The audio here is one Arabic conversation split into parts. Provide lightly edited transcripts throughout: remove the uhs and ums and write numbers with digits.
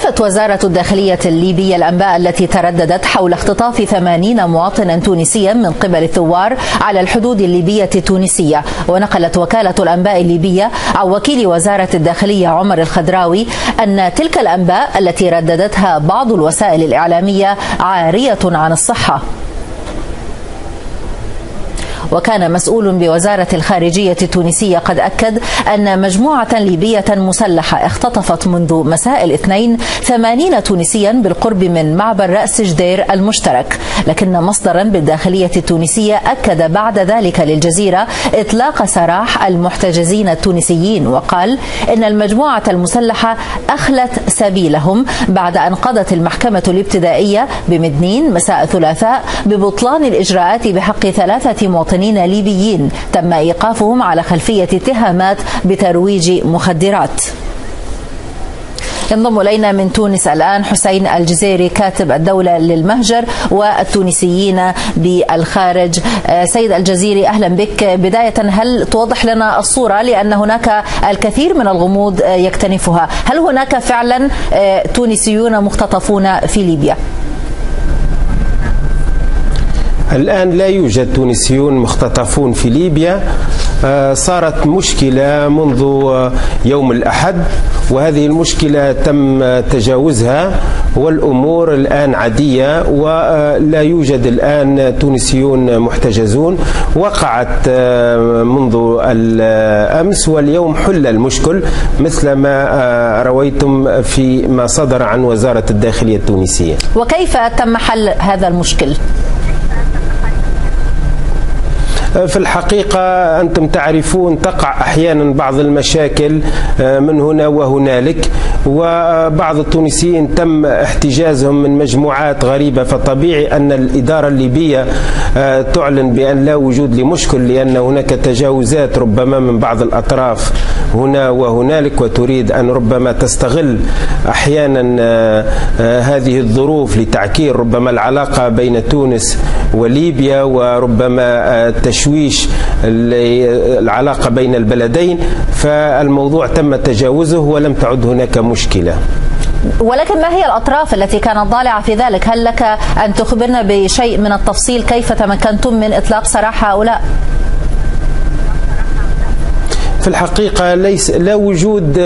نفت وزارة الداخلية الليبية الأنباء التي ترددت حول اختطاف 80 مواطنا تونسيا من قبل الثوار على الحدود الليبية التونسية. ونقلت وكالة الأنباء الليبية عن وكيل وزارة الداخلية عمر الخضراوي أن تلك الأنباء التي رددتها بعض الوسائل الإعلامية عارية عن الصحة. وكان مسؤول بوزارة الخارجية التونسية قد أكد أن مجموعة ليبية مسلحة اختطفت منذ مساء الاثنين 80 تونسيا بالقرب من معبر رأس جدير المشترك، لكن مصدرا بالداخلية التونسية أكد بعد ذلك للجزيرة إطلاق سراح المحتجزين التونسيين، وقال إن المجموعة المسلحة أخلت سبيلهم بعد أن قضت المحكمة الابتدائية بمدنين مساء الثلاثاء ببطلان الإجراءات بحق 3 مواطنين ليبيين تم إيقافهم على خلفية اتهامات بترويج مخدرات. ينضم إلينا من تونس الآن حسين الجزيري كاتب الدولة للمهجر والتونسيين بالخارج. سيد الجزيري أهلا بك. بداية هل توضح لنا الصورة، لأن هناك الكثير من الغموض يكتنفها، هل هناك فعلا تونسيون مختطفون في ليبيا؟ الآن لا يوجد تونسيون مختطفون في ليبيا. صارت مشكلة منذ يوم الأحد، وهذه المشكلة تم تجاوزها والأمور الآن عادية ولا يوجد الآن تونسيون محتجزون. وقعت منذ الأمس واليوم حل المشكل مثل ما رويتم فيما صدر عن وزارة الداخلية التونسية. وكيف تم حل هذا المشكل؟ في الحقيقة أنتم تعرفون تقع أحيانا بعض المشاكل من هنا وهنالك، وبعض التونسيين تم احتجازهم من مجموعات غريبة، فطبيعي أن الإدارة الليبية تعلن بأن لا وجود لمشكل، لأن هناك تجاوزات ربما من بعض الأطراف هنا وهنالك، وتريد أن ربما تستغل أحيانا هذه الظروف لتعكير ربما العلاقة بين تونس وليبيا، وربما تشويش العلاقة بين البلدين. فالموضوع تم تجاوزه ولم تعد هناك مشكلة. ولكن ما هي الأطراف التي كانت ضالعة في ذلك؟ هل لك أن تخبرنا بشيء من التفصيل كيف تمكنتم من إطلاق سراح هؤلاء؟ في الحقيقة لا وجود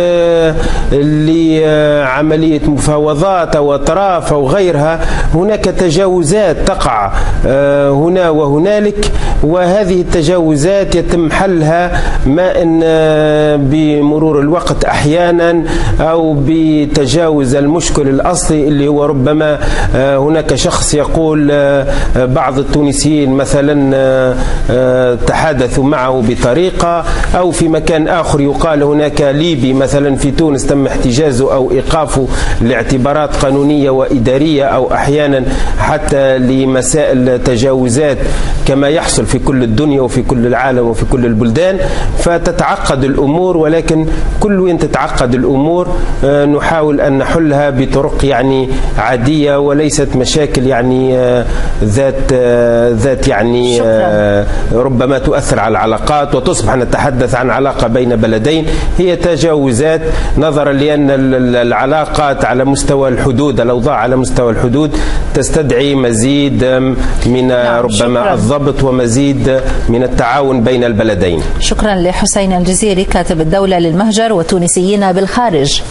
لعملية مفاوضات أو أطراف أو غيرها، هناك تجاوزات تقع هنا وهنالك، وهذه التجاوزات يتم حلها ما إن بمرور الوقت أحيانا أو بتجاوز المشكل الأصلي اللي هو ربما هناك شخص يقول بعض التونسيين مثلا تحادثوا معه بطريقة، أو في مكان آخر يقال هناك ليبي مثلا في تونس تم احتجازه أو إيقافه لاعتبارات قانونية وإدارية، أو أحيانا حتى لمسائل تجاوزات كما يحصل في كل الدنيا وفي كل العالم وفي كل البلدان. فتتعقد الأمور، ولكن كل وين تتعقد الأمور نحاول أن نحلها بطرق يعني عادية وليست مشاكل يعني ذات يعني ربما تؤثر على العلاقات وتصبح نتحدث عن علاقة بين بلدين. هي تجاوزات نظرا لأن العلاقات على مستوى الحدود، الأوضاع على مستوى الحدود تستدعي مزيد من ربما الضبط ومزيد من التعاون بين البلدين. شكرا لحسين الجزيري كاتب الدولة للمهجر والتونسيين بالخارج.